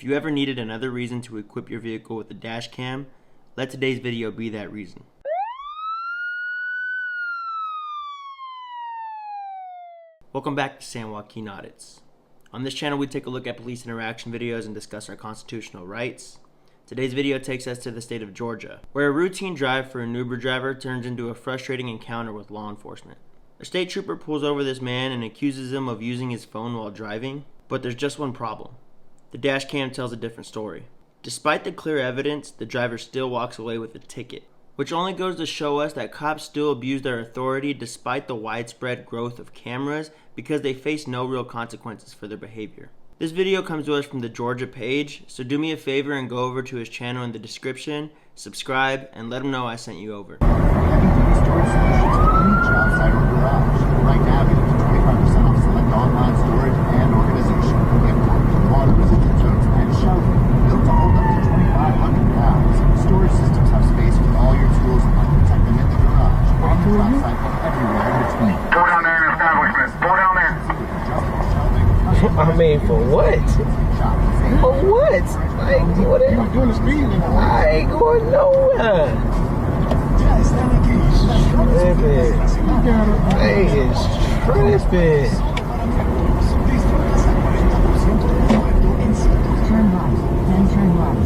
If you ever needed another reason to equip your vehicle with a dash cam, let today's video be that reason. Welcome back to San Joaquin Audits. On this channel we take a look at police interaction videos and discuss our constitutional rights. Today's video takes us to the state of Georgia, where a routine drive for an Uber driver turns into a frustrating encounter with law enforcement. A state trooper pulls over this man and accuses him of using his phone while driving, but there's just one problem. The dash cam tells a different story. Despite the clear evidence, the driver still walks away with a ticket, which only goes to show us that cops still abuse their authority despite the widespread growth of cameras because they face no real consequences for their behavior. This video comes to us from the Georgia page, so do me a favor and go over to his channel in the description, subscribe, and let him know I sent you over. Heavy-duty storage solutions for any job site or garage. Right now, get up to 25% off select online storage and organization. Import, water resistant totes, and shelving. Built to hold up to 2,500 pounds. Storage systems have space for all your tools and protect them in the garage, on the job site, and everywhere in between. Go down there in establishment. Go down there. I mean, for what? For what? Like, what? You're doing the speed. I ain't going nowhere. Tripping. Hey, it's tripping. Turn right, then turn right.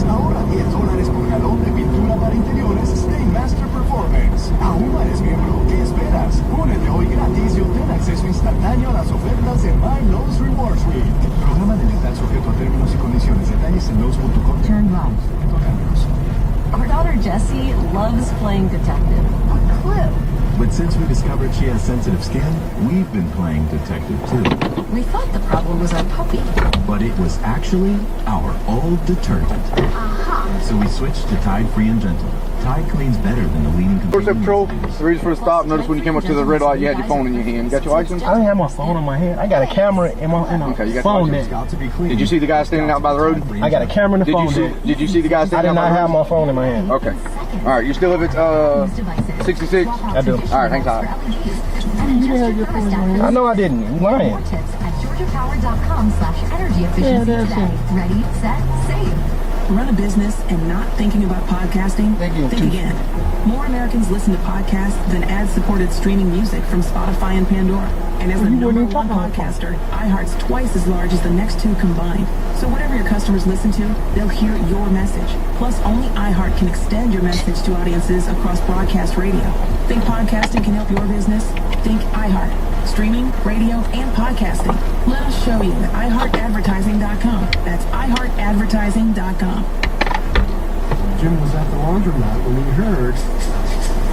Ahora $10 por galón de pintura para interiores Stainmaster Performance. ¿Aún no eres miembro? ¿Qué esperas? Únete hoy gratis y obtén acceso instantáneo a las ofertas de My Lowe's Reward Suite. Programa de lealtad sujeto a términos y condiciones. Detalles en Lowe's.com. Turn right. Our daughter Jessie loves playing detective. What clue? But since we discovered she has sensitive skin, we've been playing detective too. We thought the problem was our puppy. But it was actually our old detergent. Aha. So we switched to Tide Free and Gentle. Tide cleans better than the leading Doorstep consumer. patrol, the reason for the stop, notice when you came up to the red light, you had your phone in your hand. You got your license? I didn't have my phone in my hand. I got a camera in my Okay, you got phone your there. license. Did you see the guy standing out by the road? I got a camera in the phone there. Did you see the guy I standing did out by not the have road? my phone in my hand. Okay. All right, you still live at 66? I do. All right, hang tight. I know I didn't. You lying. More tips at georgiapower.com/energy efficiency today. Ready, set, save. Run a business and not thinking about podcasting? Think again. More Americans listen to podcasts than ad-supported streaming music from Spotify and Pandora. And as the number one podcaster, iHeart's twice as large as the next two combined. So whatever your customers listen to, they'll hear your message. Plus, only iHeart can extend your message to audiences across broadcast radio. Think podcasting can help your business? Think iHeart. Streaming, radio, and podcasting. Let us show you at iHeartAdvertising.com. That's iHeartAdvertising.com. Jim was at the laundromat when he heard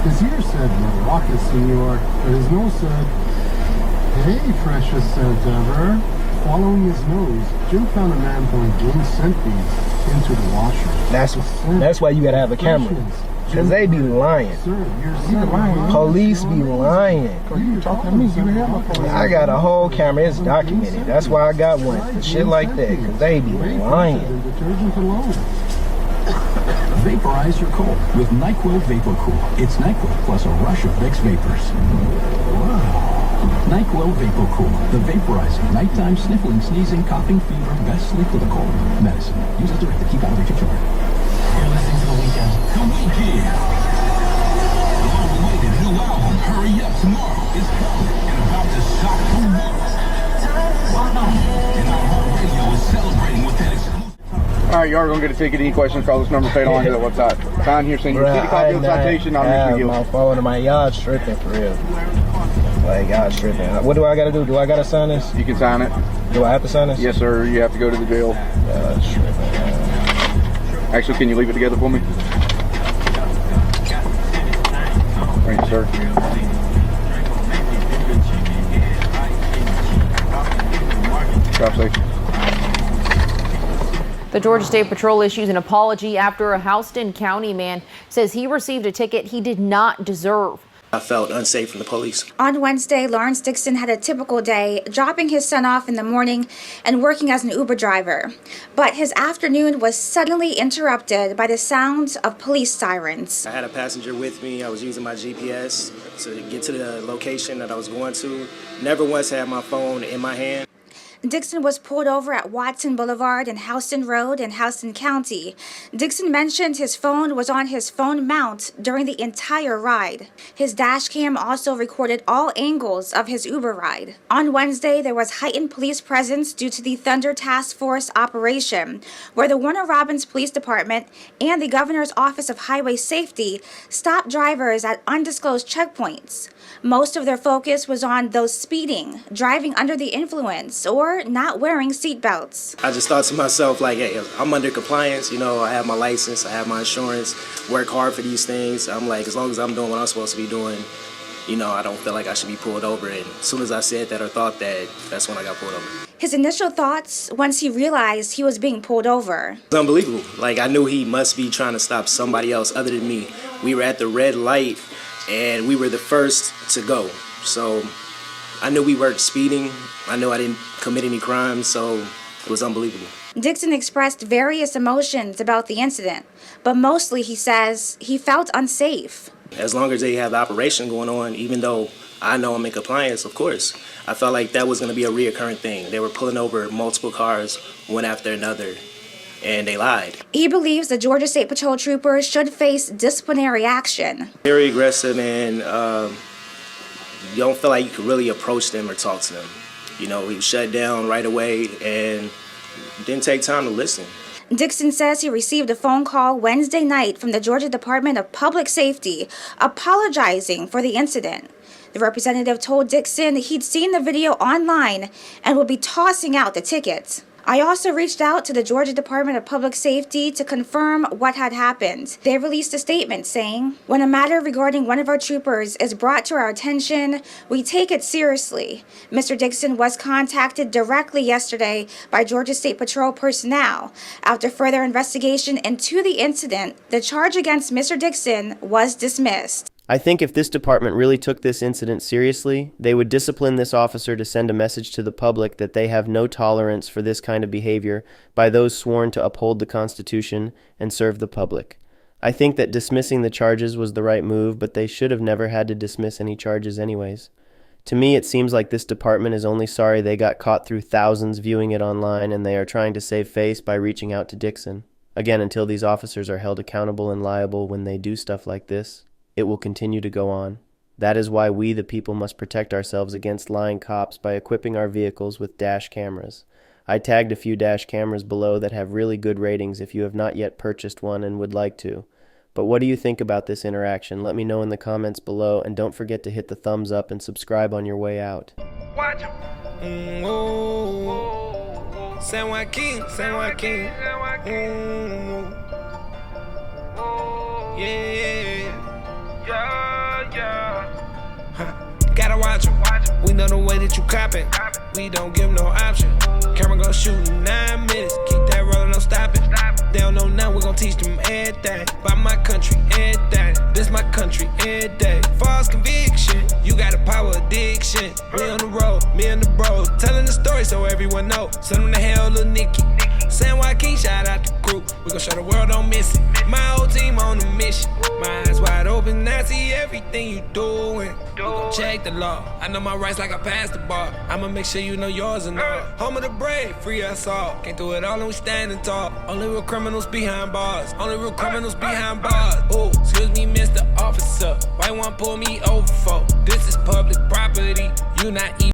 his ear said Morocco, senor, but his nose said, "Hey, precious Endeavor." Following his nose, Jim found a man throwing green scent beads into the washer. That's why you gotta have a camera. Cause they be lying. Police be lying. I got a whole camera. It's documented. That's why I got one. Shit like that. Cause they be lying. Vaporize your cold with NyQuil Vapor Cool. It's NyQuil plus a rush of Vicks vapors. Wow. NyQuil Vapor Cool, the vaporizing, nighttime sniffling, sneezing, coughing, fever, best sleep with a cold medicine. Use as directed. Keep out of your children. You're listening to The Weekend. The Weekend. The long-awaited new album, Hurry Up Tomorrow, is coming and about to shock the world. And iHeartRadio is celebrating with that exclusive. All right, you are going to get a ticket. Any questions, call this number, paid on to that website. Sign here, send you a copy of the citation. I'll make you my phone in my yard stripping for real. Like, y'all stripping. What do I got to do? Do I got to sign this? You can sign it. Do I have to sign this? Yes, sir. You have to go to the jail. Actually, can you leave it together for me? Thank you, sir. Drive safe. The Georgia State Patrol issues an apology after a Houston County man says he received a ticket he did not deserve. I felt unsafe from the police. On Wednesday, Lawrence Dixon had a typical day, dropping his son off in the morning and working as an Uber driver. But his afternoon was suddenly interrupted by the sounds of police sirens. I had a passenger with me. I was using my GPS to get to the location that I was going to. Never once had my phone in my hand. Dixon was pulled over at Watson Boulevard and Houston Road in Houston County. Dixon mentioned his phone was on his phone mount during the entire ride. His dash cam also recorded all angles of his Uber ride. On Wednesday, there was heightened police presence due to the Thunder Task Force operation, where the Warner Robins Police Department and the Governor's Office of Highway Safety stopped drivers at undisclosed checkpoints. Most of their focus was on those speeding, driving under the influence, or not wearing seatbelts. I just thought to myself, like, hey, I'm under compliance. You know, I have my license, I have my insurance, work hard for these things. I'm like, as long as I'm doing what I'm supposed to be doing, you know, I don't feel like I should be pulled over. And as soon as I said that or thought that, that's when I got pulled over. His initial thoughts once he realized he was being pulled over. It's unbelievable. Like, I knew he must be trying to stop somebody else other than me. We were at the red light, and we were the first to go. So I knew we weren't speeding. I knew I didn't commit any crimes, so it was unbelievable. Dixon expressed various emotions about the incident, but mostly he says he felt unsafe. As long as they have the operation going on, even though I know I'm in compliance, of course, I felt like that was going to be a reoccurring thing. They were pulling over multiple cars, one after another, and they lied. He believes the Georgia State Patrol troopers should face disciplinary action. Very aggressive, and you don't feel like you could really approach them or talk to them. You know, he was shut down right away and didn't take time to listen. Dixon says he received a phone call Wednesday night from the Georgia Department of Public Safety apologizing for the incident. The representative told Dixon he'd seen the video online and would be tossing out the tickets. I also reached out to the Georgia Department of Public Safety to confirm what had happened. They released a statement saying, "When a matter regarding one of our troopers is brought to our attention, we take it seriously." Mr. Dixon was contacted directly yesterday by Georgia State Patrol personnel. After further investigation into the incident, the charge against Mr. Dixon was dismissed. I think if this department really took this incident seriously, they would discipline this officer to send a message to the public that they have no tolerance for this kind of behavior by those sworn to uphold the Constitution and serve the public. I think that dismissing the charges was the right move, but they should have never had to dismiss any charges anyways. To me, it seems like this department is only sorry they got caught through thousands viewing it online, and they are trying to save face by reaching out to Dixon. Again, until these officers are held accountable and liable when they do stuff like this, it will continue to go on. That is why we, the people, must protect ourselves against lying cops by equipping our vehicles with dash cameras. I tagged a few dash cameras below that have really good ratings if you have not yet purchased one and would like to. But what do you think about this interaction? Let me know in the comments below, and don't forget to hit the thumbs up and subscribe on your way out. Watch San Joaquin, San Joaquin. Gotta watch 'em. We know the way that you coppin'. We don't give no option. Camera gon' shoot in 9 minutes. Keep that rollin', no stopping. They don't know now, we gon' teach them everything. By my country, everything. This my country, every day. False conviction, you got a power addiction. We on the road, me and the bros, telling the story so everyone know. Send them to hell, little Nicky. San Joaquin, shout out the group. We gon' show the world, don't miss it. My whole team on a mission. My eyes wide open, I see everything you doing. We gon' check the law. I know my rights like I passed the bar. I'ma make sure you know yours and all. Home of the brave, free us all. Can't do it all and we standing tall. Only real criminals behind bars. Only real criminals behind bars. Ooh, excuse me, Mr. Officer. Why you wanna pull me over for? This is public property. You not even